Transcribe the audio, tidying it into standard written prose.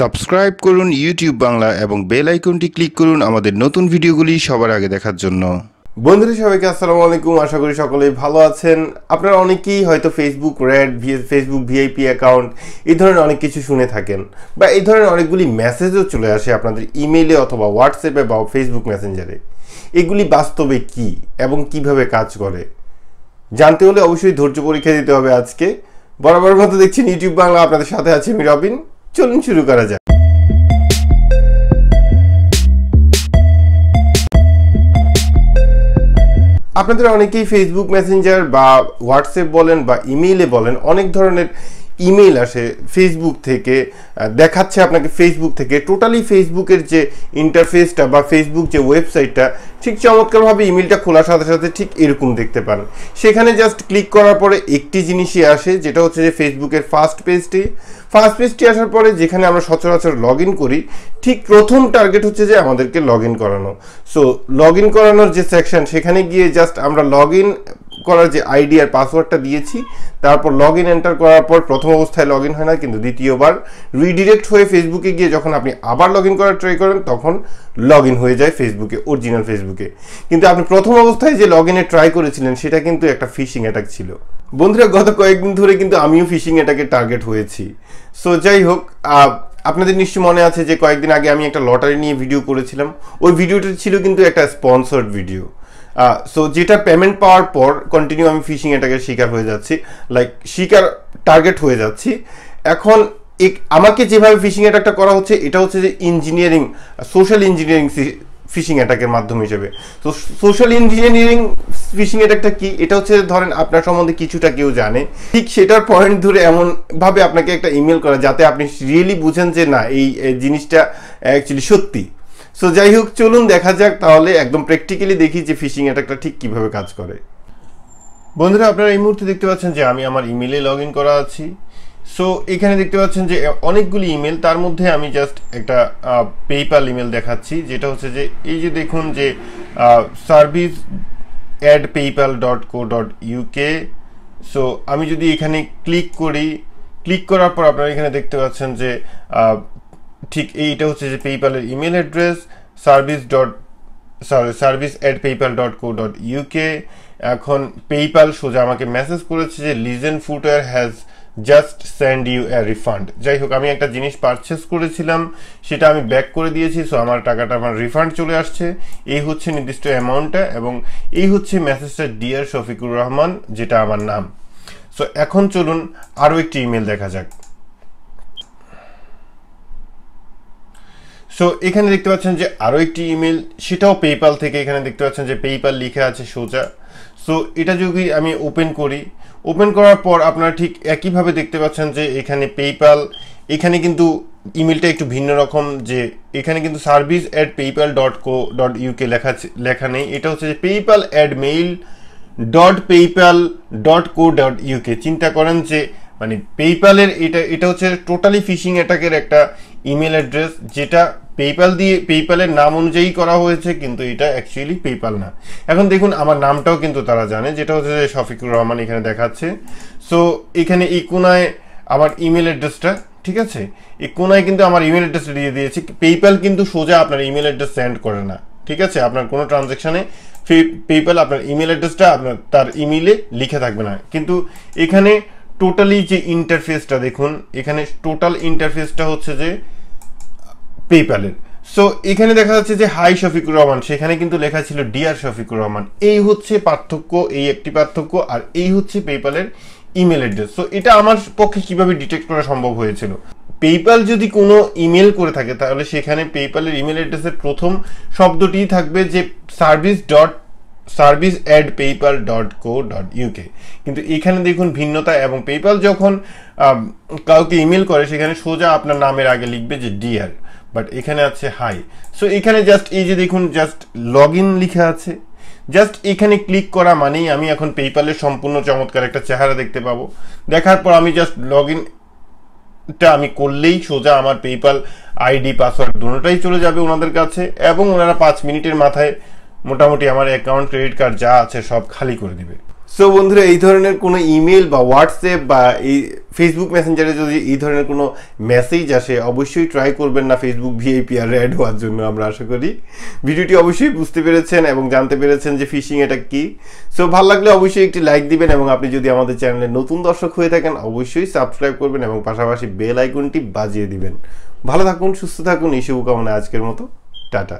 Subscribe করুন YouTube Bangla এবং bell আইকনটি ক্লিক করুন আমাদের নতুন ভিডিওগুলি সবার আগে দেখার জন্য। বন্ধুরা সবাইকে আসসালামু আলাইকুম, আশা করি সকলেই ভালো আছেন। আপনারা অনেকেই হয়তো Facebook red, Facebook VIP account এই ধরনের অনেক কিছু শুনে থাকেন, বা এই ধরনের অনেকগুলি মেসেজও চলে আসে আপনাদের ইমেইলে অথবা হোয়াটসঅ্যাপে বা ফেসবুক মেসেঞ্জারে। এগুলি বাস্তবে কি এবং কিভাবে কাজ করে জানতে হলে অবশ্যই ধৈর্য পরীক্ষা দিতে হবে। আজকে বরাবর মতো দেখছেন ইউটিউব বাংলা, আপনাদের সাথে আছে আমি রবিন। চলুন শুরু করা যাক। আপনাদের অনেকেই ফেসবুক মেসেঞ্জার বা হোয়াটসঅ্যাপ বলেন বা ইমেইলে বলেন, অনেক ধরনের ইমেইল আসে ফেসবুক থেকে, দেখাচ্ছে আপনাকে ফেসবুক থেকে টোটালি ফেসবুকের যে ইন্টারফেসটা বা ফেসবুক যে ওয়েবসাইটটা ঠিক চমৎকারভাবে ইমেইলটা খোলার সাথে সাথে ঠিক এরকম দেখতে পান। সেখানে জাস্ট ক্লিক করার পরে একটি জিনিসই আসে, যেটা হচ্ছে যে ফেসবুকের ফার্স্ট পেজটি আসার পরে যেখানে আমরা সচরাচর লগ ইন করি, ঠিক প্রথম টার্গেট হচ্ছে যে আমাদেরকে লগ ইন করানো। সো লগ ইন করানোর যে সেকশন, সেখানে গিয়ে জাস্ট আমরা লগ ইন করার যে আইডি আর পাসওয়ার্ডটা দিয়েছি, তারপর লগ ইন এন্টার করার পর প্রথম অবস্থায় লগ ইন হয় না, কিন্তু দ্বিতীয়বার রিডিরেক্ট হয়ে ফেসবুকে গিয়ে যখন আপনি আবার লগ ইন করার ট্রাই করেন তখন লগ ইন হয়ে যায় ফেসবুকে, অরিজিনাল ফেসবুকে। কিন্তু আপনি প্রথম অবস্থায় যে লগ ইনে ট্রাই করেছিলেন সেটা কিন্তু একটা ফিশিং অ্যাটাক ছিল। বন্ধুরা, গত কয়েকদিন ধরে কিন্তু আমিও ফিশিং অ্যাটাকের টার্গেট হয়েছি। সো যাই হোক, আপনাদের নিশ্চয়ই মনে আছে যে কয়েকদিন আগে আমি একটা লটারি নিয়ে ভিডিও করেছিলাম। ওই ভিডিওটা ছিল কিন্তু একটা স্পন্সর্ড ভিডিও। সো যেটা পেমেন্ট পাওয়ার পর কন্টিনিউ আমি ফিশিং অ্যাটাকের শিকার হয়ে যাচ্ছি, টার্গেট হয়ে যাচ্ছি। এখন আমাকে যেভাবে ফিশিং অ্যাটাকটা করা হচ্ছে, এটা হচ্ছে যে সোশ্যাল ইঞ্জিনিয়ারিং ফিশিং অ্যাটাকের মাধ্যম হিসেবে। তো সোশ্যাল ইঞ্জিনিয়ারিং ফিশিং অ্যাটাকটা কি? এটা হচ্ছে ধরেন আপনার সম্বন্ধে কিছুটা কেউ জানে, ঠিক সেটার পয়েন্ট ধরে এমনভাবে আপনাকে একটা ইমেল করা যাতে আপনি রিয়েলি বুঝেন যে না, এই জিনিসটা অ্যাকচুয়ালি সত্যি। সো যাই হোক, চলুন দেখা যাক তাহলে, একদম প্র্যাকটিক্যালি দেখি যে ফিশিং অ্যাটাকটা ঠিক কিভাবে কাজ করে। বন্ধুরা, আপনারা এই মুহূর্তে দেখতে পাচ্ছেন যে আমি আমার ইমেলে লগ ইন করা আছি। সো এখানে দেখতে পাচ্ছেন যে অনেকগুলি ইমেল, তার মধ্যে আমি জাস্ট একটা পেপ্যাল ইমেল দেখাচ্ছি, যেটা হচ্ছে যে এই যে দেখুন যে service@paypal.co.uk। সো আমি যদি এখানে ক্লিক করার পর আপনারা এখানে দেখতে পাচ্ছেন যে ঠিক এইটা হচ্ছে যে পেপ্যালের ইমেল অ্যাড্রেস service@paypal.co.uk। এখন পেপ্যাল সোজা আমাকে মেসেজ করেছে যে Legend Footwear has just send you a refund. যাই হোক, আমি একটা জিনিস পারচেস করেছিলাম, সেটা আমি ব্যাক করে দিয়েছি। সো আমার টাকাটা আমার রিফান্ড চলে আসছে। এই হচ্ছে নির্দিষ্ট অ্যামাউন্টটা, এবং এই হচ্ছে মেসেজটা ডিয়ার শফিকুর রহমান, যেটা আমার নাম। সো এখন চলুন আরও একটি ইমেল দেখা যাক। সো এখানে দেখতে পাচ্ছেন যে আরও একটি ইমেল, সেটাও পেপ্যাল থেকে। এখানে দেখতে পাচ্ছেন যে পেপ্যাল লিখে আছে সোজা। সো এটা যদি আমি ওপেন করার পর আপনারা ঠিক একইভাবে দেখতে পাচ্ছেন যে এখানে পেপ্যাল, এখানে কিন্তু ইমেলটা একটু ভিন্ন রকম, যে এখানে কিন্তু service@paypal.co.uk লেখা নেই। এটা হচ্ছে যে paypal@mail.paypal.co.uk। চিন্তা করেন যে মানে পেপ্যালের এটা হচ্ছে টোটালি ফিশিং অ্যাটাকের একটা ইমেল অ্যাড্রেস, যেটা পেপ্যালের নাম অনুযায়ী করা হয়েছে, কিন্তু এটা অ্যাকচুয়ালি পেপ্যাল না। এখন দেখুন আমার নামটাও কিন্তু তারা জানে, যেটা হচ্ছে যে শফিকুর রহমান এখানে দেখাচ্ছে। সো এখানে এই কোনায় আমার ইমেল অ্যাড্রেসটা, ঠিক আছে, এই কোনায় কিন্তু আমার ইমেল অ্যাড্রেসটা দিয়ে দিয়েছি। পেপ্যাল কিন্তু সোজা আপনার ইমেল অ্যাড্রেস সেন্ড করে না, ঠিক আছে। আপনার কোনো ট্রানজ্যাকশনে পেপ্যাল আপনার ইমেল অ্যাড্রেসটা তার ইমেইলে লিখে থাকবে না। কিন্তু এখানে টোটালি যে ইন্টারফেসটা দেখুন, এখানে টোটাল ইন্টারফেসটা হচ্ছে যে পেপ্যালের। সো এখানে দেখা যাচ্ছে যে হাই শফিকুর রহমান, সেখানে কিন্তু লেখা ছিল ডিয়ার শফিকুর রহমান। এই হচ্ছে পার্থক্য, এই একটি পার্থক্য, আর এই হচ্ছে পেপ্যালের ইমেল অ্যাড্রেস। সো এটা আমার পক্ষে কিভাবে ডিটেক্ট করা সম্ভব হয়েছিল? পেপ্যাল যদি কোনো ইমেল করে থাকে, তাহলে সেখানে পেপ্যালের ইমেল অ্যাড্রেসের প্রথম শব্দটি থাকবে যে service@paypal.co.uk। কিন্তু এখানে দেখুন ভিন্নতা, এবং পেপ্যাল যখন কাউকে ইমেল করে সেখানে সোজা আপনার নামের আগে লিখবে যে ডিয়ার, বাট এখানে আছে হাই। সো এখানে জাস্ট এই যে দেখুন জাস্ট লগ ইন লিখা আছে, জাস্ট এখানে ক্লিক করা মানেই আমি এখন পেপ্যালের সম্পূর্ণ চমৎকার একটা চেহারা দেখতে পাবো। দেখার পর আমি জাস্ট লগ ইনটা আমি করলেই সোজা আমার পেপ্যাল আইডি পাসওয়ার্ড দুটোটাই চলে যাবে ওনাদের কাছে, এবং ওনারা 5 মিনিটের মাথায় মোটামুটি আমার অ্যাকাউন্ট, ক্রেডিট কার্ড যা আছে সব খালি করে দিবে। সো বন্ধুরা, এই ধরনের কোনো ইমেল বা হোয়াটসঅ্যাপ বা এই ফেসবুক মেসেঞ্জারে যদি এই ধরনের কোনো মেসেজ আসে, অবশ্যই ট্রাই করবেন না ফেসবুক ভিআইপি আর অ্যাড হওয়ার জন্য। আমরা আশা করি ভিডিওটি অবশ্যই বুঝতে পেরেছেন এবং জানতে পেরেছেন যে ফিশিং এটা কি। সো ভালো লাগলে অবশ্যই একটি লাইক দিবেন এবং আপনি যদি আমাদের চ্যানেলে নতুন দর্শক হয়ে থাকেন অবশ্যই সাবস্ক্রাইব করবেন এবং পাশাপাশি বেল আইকনটি বাজিয়ে দিবেন। ভালো থাকুন, সুস্থ থাকুন, এই শুভকামনা। আজকের মতো টাটা।